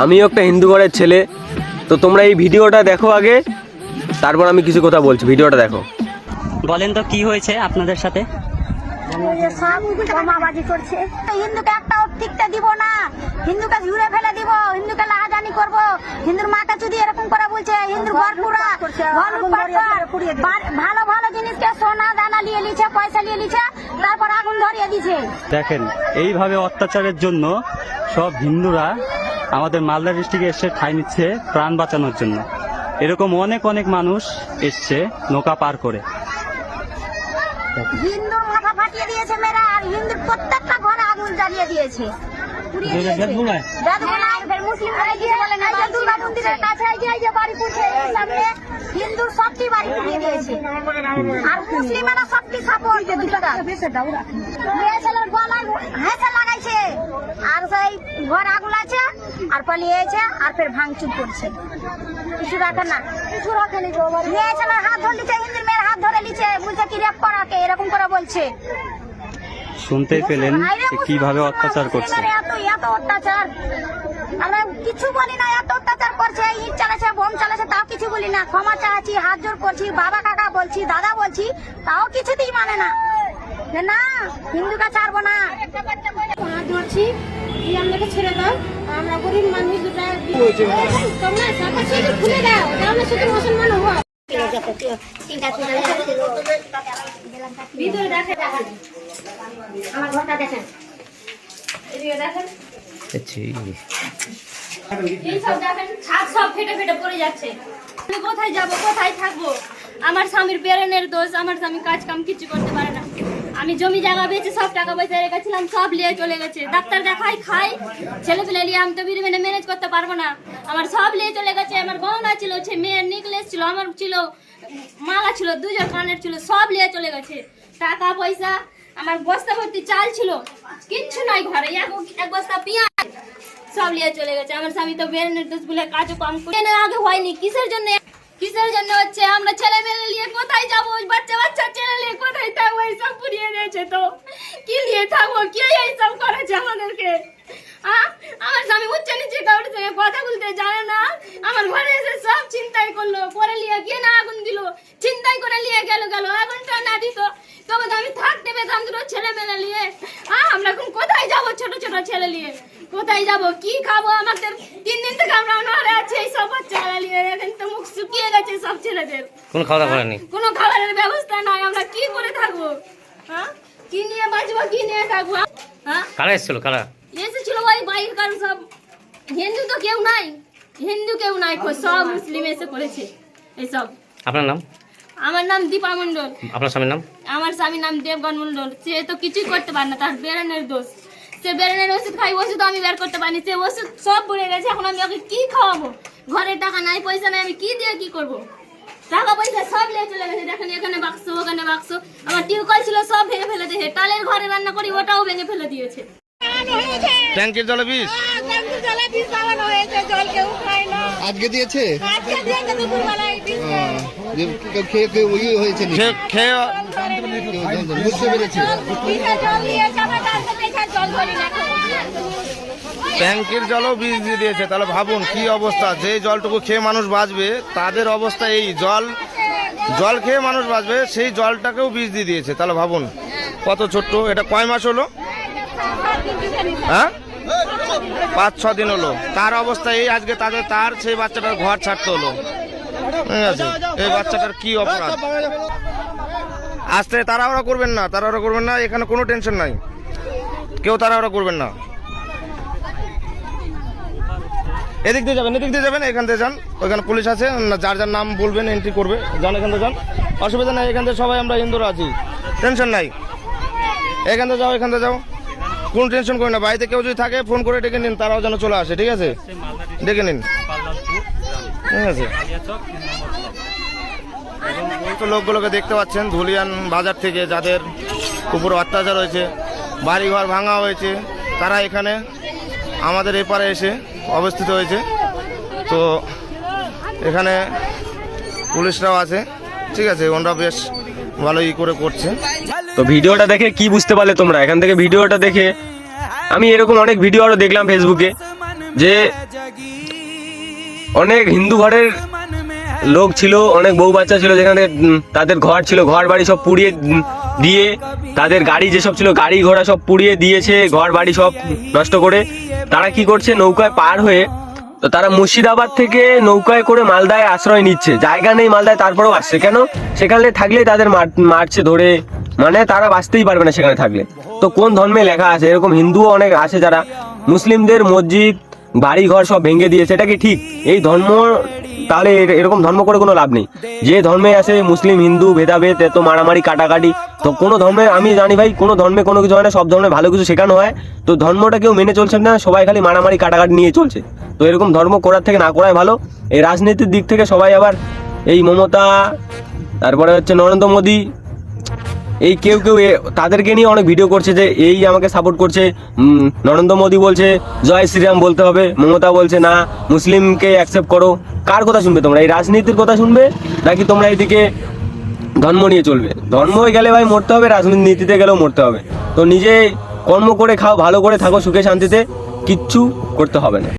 আমিও একটা হিন্দু ঘরের ছেলে। তো তোমরা এই ভিডিওটা দেখো আগে, তারপর আমি কিছু কথা বলছি। ভিডিওটা দেখো। বলেন তো কি হয়েছে আপনাদের সাথে? সব বোমাবাজি করছে। হিন্দুকে একটা টিকতে দিব না, হিন্দুকে ঝুড়ে ফেলে দিব, হিন্দুকে লাহাজানি করব, হিন্দুর মাকে যদি এরকম করে বলছে, হিন্দুর ঘর পুরা ভালো ভালো জিনিসকে সোনা দানা নিয়ে নিচ্ছে, পয়সা নিয়ে নিচ্ছে, তারপর আগুন ধরিয়ে দিচ্ছে। দেখেন, এইভাবে অত্যাচারের জন্য সব হিন্দুরা আমাদের মালদা ডিস্ট্রিক্টে এসে ঠাঁই নিচ্ছে প্রাণ বাঁচানোর জন্য। এরকম অনেক অনেক মানুষ এসছে নৌকা পার করে। হিন্দুর মাথা ফাটিয়ে দিয়েছে মেয়েরা, আর হিন্দুর প্রত্যেকটা ঘরে আগুন জ্বালিয়ে দিয়েছে। হিন্দুর সবটি বাড়ি পুড়িয়ে দিয়েছে, আর মুসলিমেরা সবটি সাপোর্ট হেসে লাগাইছে, আর সেই ঘর আগুন আছে আর পালিয়েছে, আর ফের ভাঙচুর করছে। কিছু রাখে না, কিছু রাখেনি। মেয়ে ছেলের হাত ধরে লিছে, হিন্দুর মেয়ের হাত ধরে লিছে, বলছে কি রেপ করাকে, এরকম করে বলছে। শুনতে পেলেন যে কিভাবে অত্যাচার করছে। এত অত্যাচার আমরা কিছু বলি না, এত অত্যাচার করছে, ইট চালাচ্ছে, বোম চালাচ্ছে, তাও কিছু বলি না। ক্ষমা চাচ্ছি, হাত জোর করছি, বাবা কাকা বলছি, দাদা বলছি, তাও কিছুতেই মানে না। না, হিন্দুকে ছাড়বো না। হাত ধরছি, আমাকে ছেড়ে দাও, আমরা গরিব মানুষ, তোমরা খুলে দাও, আমরা শুধু মুসলমান হবো। ভিতরে দেখেন, আমার ঘরটা দেখেন, এদিকে দেখেন, এই সব দেখেন, ছাদ সব ফেটে ফেটে পড়ে যাচ্ছে। আমি কোথায় যাব, কোথায় থাকবো? আমার স্বামীর বেরেনের দোষ, আমার স্বামী কাজ কাম কিছু করতে পারে না। আমি জমি জায়গা বেচে সব টাকা পয়সা রেখেছিলাম, সব নিয়ে চলে গেছে। ডাক্তার দেখাই, খাই, ছেলে পেলে নিয়ে আমি তো ম্যানেজ করতে পারবো না। আমার সব নিয়ে চলে গেছে। আমার গহনা ছিল, মেয়ের নেকলেস ছিল, আমার ছিল মালা ছিল, দুজন কানের ছিল, সব নিয়ে চলে গেছে। টাকা পয়সা, আমার বস্তা ভর্তি চাল ছিল, কিচ্ছু নাই ঘরে, এক বস্তা পেঁয়াজ, সব নিয়ে চলে গেছে। আমার স্বামী তো বেরেনের দোষ বলে কাজও কম করে আগে হয়নি। কিসের জন্য হচ্ছে? আমরা ছেলে মেয়ে নিয়ে কোথায় যাবো? বাচ্চা ছেলে নিয়ে কোথায় থাকবো? এইসব পুড়িয়ে দিয়েছে, তো কি নিয়ে থাকবো? কে এইসব করেছে আমাদেরকে? আমার স্বামী উচ্চ নিচে কাউর সঙ্গে কথা বলতে জানে না। আমার ঘরে এসে সব চিন্তাই করলো, করে নিয়ে গিয়ে না আগুন দিল, চিন্তাই করে নিয়ে গেল। আগুনটা না দিত তবে তো আমি থাকতে পেতাম দুটো ছেলে মেয়ে নিয়ে। আমরা এখন কোথায় যাবো? ছোট ছেলে নিয়ে কোথায় যাবো? কি খাবো? আমাদের 3 দিন থেকে আমরা অনাহারে আছি। এই সব বাচ্চারা নিয়ে এখন তো মুখ শুকিয়ে গেছে সব ছেলেদের। কোনো খাওয়া দাওয়া নেই, কোনো খাবারের ব্যবস্থা নাই। আমরা কি করে থাকবো? কি নিয়ে বাঁচবো, কি নিয়ে থাকবো? কারা এসেছিল? কারা এসেছিল? ওই বাইর কারণ সব হিন্দু তো কেউ নাই, সব মুসলিম এসে করেছে এইসব। আপনার নাম? আমার নাম দীপা মন্ডল। আপনার স্বামীর নাম? আমার স্বামীর নাম দেবগণ মন্ডল। সে তো কিছুই করতে পারে না, তার বেরেনের দোষ। সে বেরেনের ওষুধ খাই, ওষুধ আমি বের করতে পারিনি। সে ওষুধ সব পড়ে গেছে। এখন আমি ওকে কি খাওয়াবো? ঘরে টাকা নাই, পয়সা নাই, আমি কি দিয়ে কি করবো? টাকা পয়সা সব নিয়ে চলে গেছে। দেখেন, এখানে বাক্স, ওখানে বাক্স। আমার টিউবকল ছিল, সব ভেঙে ফেলে দিয়েছে। টালের ঘরে রান্না করি, ওটাও ভেঙে ফেলে দিয়েছে। ট্যাঙ্কের জলে বিষ আজকে দিয়েছে, বুঝতে পেরেছি। ট্যাঙ্কের জলও বিষ দিয়ে দিয়েছে। তাহলে ভাবুন কি অবস্থা। যে জলটুকু খেয়ে মানুষ বাঁচবে, তাদের অবস্থা এই। জল খেয়ে মানুষ বাঁচবে, সেই জলটাকেও বিষ দিয়ে দিয়েছে। তাহলে ভাবুন কত ছোট্ট। এটা কয় মাস হলো? 5-6 দিন হলো। তার অবস্থা এই। আজকে তার সেই বাচ্চাটার ঘর ছাড়তে হলো। ঠিক আছে, এই বাচ্চাটার কি অপরাধ। আস্তে তাড়াহুড়া করবেন না, এখানে কোনো টেনশন নাই, কেউ তাড়াহুড়া করবেন না। এদিক দিয়ে যাবেন, এখান থেকে যান। ওইখানে পুলিশ আছে, যার নাম বলবেন এন্ট্রি করবে। যান, এখান থেকে যান, অসুবিধা নাই। এখান থেকে সবাই আমরা হিন্দুরা আছি, টেনশন নাই। এখান থেকে যাও, কোনো টেনশন করেন না। বাড়িতে কেউ যদি থাকে ফোন করে ডেকে নিন, তারাও যেন চলে আসে। ঠিক আছে, ডেকে নিন। ঠিক আছে, তো লোকগুলোকে দেখতে পাচ্ছেন ধুলিয়ান বাজার থেকে, যাদের উপর অত্যাচার হয়েছে, বাড়িঘর ভাঙা হয়েছে, তারা এখানে আমাদের এপারে এসে অবস্থিত হয়েছে। তো এখানে পুলিশরাও আছে। ঠিক আছে, ওনারা বেশ ভালোই করে করছে। তো ভিডিওটা দেখে কি বুঝতে পারলে তোমরা? এখান থেকে ভিডিওটা দেখে আমি এরকম অনেক ভিডিও আরো দেখলাম ফেসবুকে, যে অনেক হিন্দু ঘরের লোক ছিল, অনেক বউ বাচ্চা ছিল, যেখানে তাদের ঘর ছিল, ঘর বাড়ি সব পুড়িয়ে দিয়ে, তাদের গাড়ি যেসব ছিল গাড়ি ঘোড়া সব পুড়িয়ে দিয়েছে, ঘর বাড়ি সব নষ্ট করে তারা কি করছে, নৌকায় পার হয়ে, তো তারা মুর্শিদাবাদ থেকে নৌকায় করে মালদায় আশ্রয় নিচ্ছে। জায়গা নেই মালদায়, তারপরেও আসছে কেন? সেখানে থাকলে তাদের মারছে ধরে, মানে তারা বাঁচতেই পারবে না সেখানে থাকলে। তো কোন ধর্মে লেখা আছে? এরকম হিন্দুও অনেক আছে যারা মুসলিমদের মসজিদ বাড়ি ঘর সব ভেঙে দিয়েছে, এটা কি ঠিক? এই ধর্ম, তাহলে এরকম ধর্ম করে কোনো লাভ নেই। যে ধর্মে আছে মুসলিম হিন্দু ভেদাভেদ, এত মারামারি কাটাকাটি, তো কোনো ধর্মে আমি জানি ভাই কোনো ধর্মে কোনো কিছু হয় না, সব ধর্মে ভালো কিছু শেখানো হয়। তো ধর্মটা কেউ মেনে চলছে না, সবাই খালি মারামারি কাটাকাটি নিয়ে চলছে। তো এরকম ধর্ম করার থেকে না করাই ভালো। এই রাজনীতির দিক থেকে সবাই আবার এই মমতা, তারপরে হচ্ছে নরেন্দ্র মোদী, এই কেউ কেউ তাদেরকে নিয়ে অনেক ভিডিও করছে যে এই আমাকে সাপোর্ট করছে, নরেন্দ্র মোদী বলছে জয় শ্রীরাম বলতে হবে, মমতা বলছে না মুসলিমকে অ্যাকসেপ্ট করো। কার কথা শুনবে তোমরা? এই রাজনীতির কথা শুনবে নাকি তোমরা এইদিকে ধর্ম নিয়ে চলবে? ধর্ম হয়ে গেলে ভাই মরতে হবে, রাজনীতিতে গেলেও মরতে হবে। তো নিজে কর্ম করে খাও, ভালো করে থাকো, সুখে শান্তিতে, কিচ্ছু করতে হবে না।